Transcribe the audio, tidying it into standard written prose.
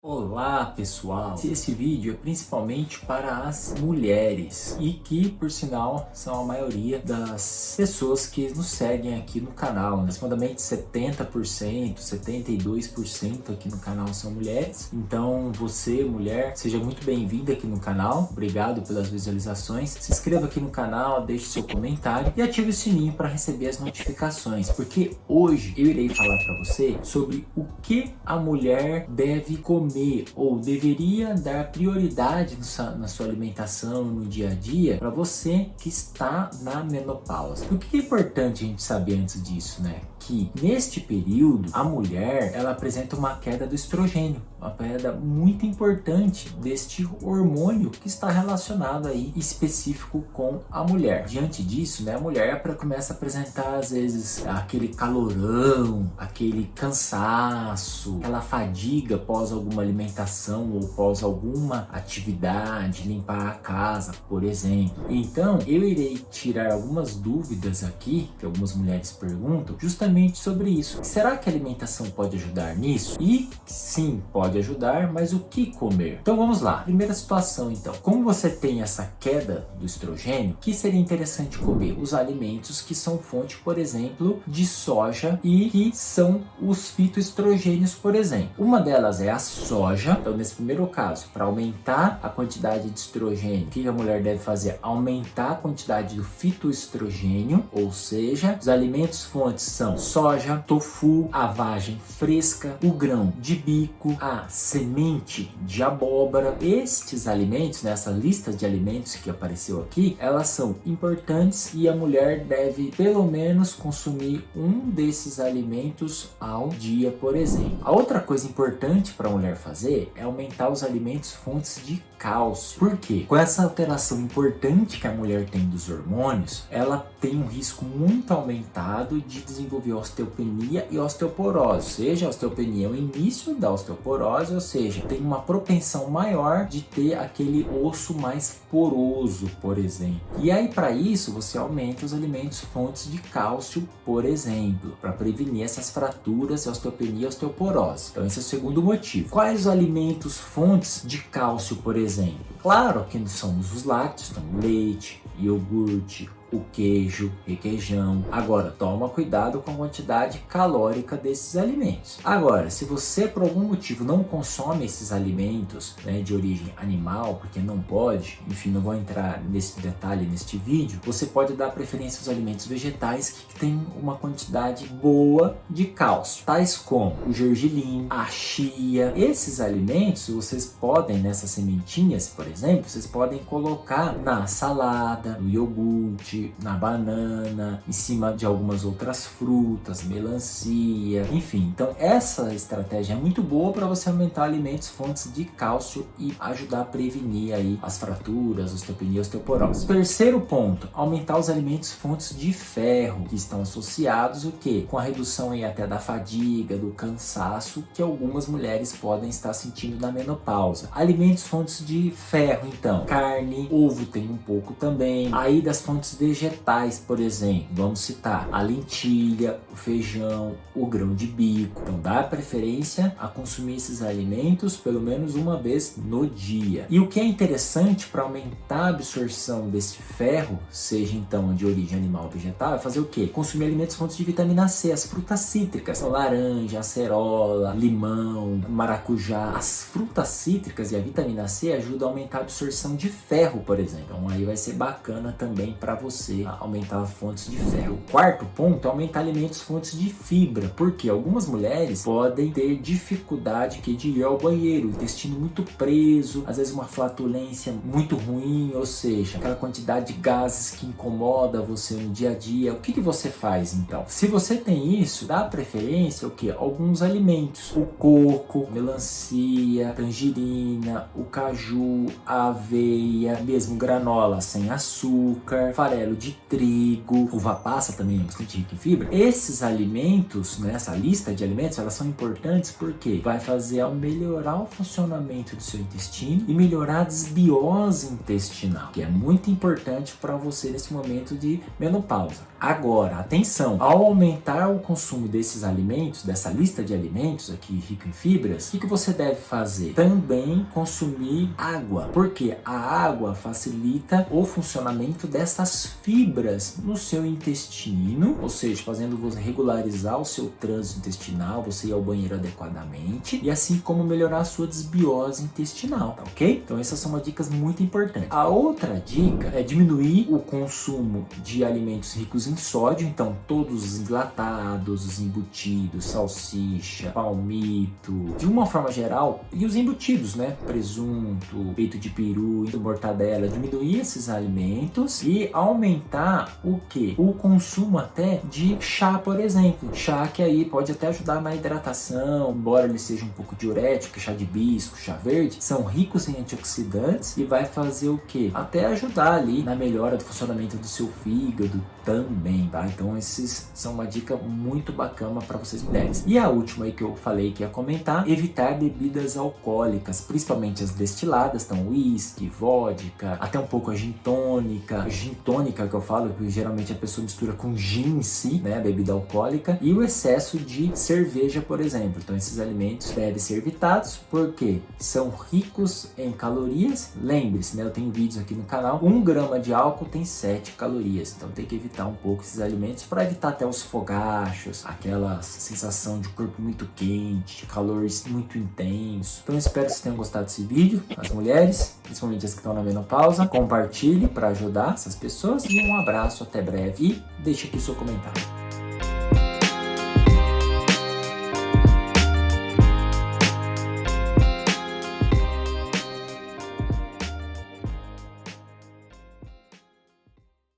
Olá pessoal, esse vídeo é principalmente para as mulheres e que por sinal são a maioria das pessoas que nos seguem aqui no canal, né? Aproximadamente 70%, 72% aqui no canal são mulheres. Então você, mulher, seja muito bem-vinda aqui no canal, obrigado pelas visualizações, se inscreva aqui no canal, deixe seu comentário e ative o sininho para receber as notificações, porque hoje eu irei falar para você sobre o que a mulher deve comer ou deveria dar prioridade na sua alimentação no dia a dia para você que está na menopausa. O que é importante a gente saber antes disso, né? Que neste período a mulher ela apresenta uma queda do estrogênio, uma queda muito importante deste hormônio que está relacionado aí específico com a mulher. Diante disso, né, a mulher começa a apresentar às vezes aquele calorão, aquele cansaço, aquela fadiga pós alguma alimentação ou pós alguma atividade, limpar a casa, por exemplo. Então, eu irei tirar algumas dúvidas aqui que algumas mulheres perguntam, justamente sobre isso. Será que a alimentação pode ajudar nisso? E sim, pode ajudar, mas o que comer? Então vamos lá. Primeira situação então. Como você tem essa queda do estrogênio, o que seria interessante comer? Os alimentos que são fonte, por exemplo, de soja e que são os fitoestrogênios, por exemplo. Uma delas é a soja. Então nesse primeiro caso, para aumentar a quantidade de estrogênio, o que a mulher deve fazer? Aumentar a quantidade do fitoestrogênio, ou seja, os alimentos fontes são soja, tofu, a vagem fresca, o grão de bico, a semente de abóbora. Estes alimentos, nessa lista de alimentos que apareceu aqui, elas são importantes e a mulher deve pelo menos consumir um desses alimentos ao dia, por exemplo. A outra coisa importante para a mulher fazer é aumentar os alimentos fontes de cálcio. Por quê? Com essa alteração importante que a mulher tem dos hormônios, ela tem um risco muito aumentado de desenvolver osteopenia e osteoporose. Ou seja, a osteopenia é o início da osteoporose, ou seja, tem uma propensão maior de ter aquele osso mais poroso, por exemplo. E aí, para isso, você aumenta os alimentos fontes de cálcio, por exemplo, para prevenir essas fraturas, osteopenia e osteoporose. Então, esse é o segundo motivo. Quais os alimentos fontes de cálcio, por exemplo? Claro que somos os lácteos, então leite, iogurte, o queijo, requeijão. Agora, toma cuidado com a quantidade calórica desses alimentos. Agora, se você por algum motivo não consome esses alimentos, né, de origem animal, porque não pode, enfim, não vou entrar nesse detalhe neste vídeo, você pode dar preferência aos alimentos vegetais que têm uma quantidade boa de cálcio, tais como o gergelim, a chia. Esses alimentos, vocês podem, nessas sementinhas, por exemplo, vocês podem colocar na salada, no iogurte, na banana, em cima de algumas outras frutas, melancia, enfim. Então essa estratégia é muito boa para você aumentar alimentos fontes de cálcio e ajudar a prevenir aí as fraturas, osteopenia e osteoporose. Terceiro ponto, aumentar os alimentos fontes de ferro, que estão associados o quê? Com a redução aí até da fadiga, do cansaço que algumas mulheres podem estar sentindo na menopausa. Alimentos fontes de ferro, então, carne, ovo tem um pouco também. Aí das fontes vegetais, por exemplo, vamos citar a lentilha, o feijão, o grão de bico. Então dá preferência a consumir esses alimentos pelo menos uma vez no dia. E o que é interessante para aumentar a absorção desse ferro, seja então de origem animal ou vegetal, é fazer o quê? Consumir alimentos fontes de vitamina C, as frutas cítricas, então, laranja, acerola, limão, maracujá. As frutas cítricas e a vitamina C ajudam a aumentar a absorção de ferro, por exemplo. Então aí vai ser bacana também para você aumentar fontes de ferro. O quarto ponto é aumentar alimentos fontes de fibra, porque algumas mulheres podem ter dificuldade de ir ao banheiro, intestino muito preso, às vezes uma flatulência muito ruim, ou seja, aquela quantidade de gases que incomoda você no dia a dia. O que você faz então? Se você tem isso, dá preferência o que? Alguns alimentos: o coco, melancia, tangerina, o caju, a aveia, mesmo granola sem açúcar, farelo farelo de trigo, uva passa também é bastante rica em fibra. Esses alimentos, né, essa lista de alimentos, elas são importantes porque vai fazer ao melhorar o funcionamento do seu intestino e melhorar a desbiose intestinal, que é muito importante para você nesse momento de menopausa. Agora, atenção, ao aumentar o consumo desses alimentos, dessa lista de alimentos aqui rica em fibras, o que você deve fazer? Também consumir água, porque a água facilita o funcionamento dessas fibras no seu intestino, ou seja, fazendo você regularizar o seu trânsito intestinal, você ir ao banheiro adequadamente e assim como melhorar a sua desbiose intestinal, tá ok? Então essas são dicas muito importantes. A outra dica é diminuir o consumo de alimentos ricos em sódio, então todos os enlatados, os embutidos, salsicha, palmito, de uma forma geral, e os embutidos, né? Presunto, peito de peru, mortadela, diminuir esses alimentos e aumentar o que? O consumo até de chá, por exemplo. Chá que aí pode até ajudar na hidratação, embora ele seja um pouco diurético, chá de hibisco, chá verde, são ricos em antioxidantes e vai fazer o que? Até ajudar ali na melhora do funcionamento do seu fígado também, tá? Então esses são uma dica muito bacana para vocês mulheres. E a última aí que eu falei que ia comentar, evitar bebidas alcoólicas, principalmente as destiladas, então whisky, vodka, até um pouco a gin tônica. Gin tônica que eu falo, que geralmente a pessoa mistura com gin em si, né, a bebida alcoólica, e o excesso de cerveja, por exemplo. Então esses alimentos devem ser evitados porque são ricos em calorias. Lembre-se, né, eu tenho vídeos aqui no canal, 1 grama de álcool tem 7 calorias, então tem que evitar um pouco esses alimentos para evitar até os fogachos, aquela sensação de corpo muito quente, de calor muito intenso. Então eu espero que vocês tenham gostado desse vídeo. As mulheres, principalmente as que estão na menopausa, compartilhe para ajudar essas pessoas e um abraço, até breve e deixe aqui o seu comentário.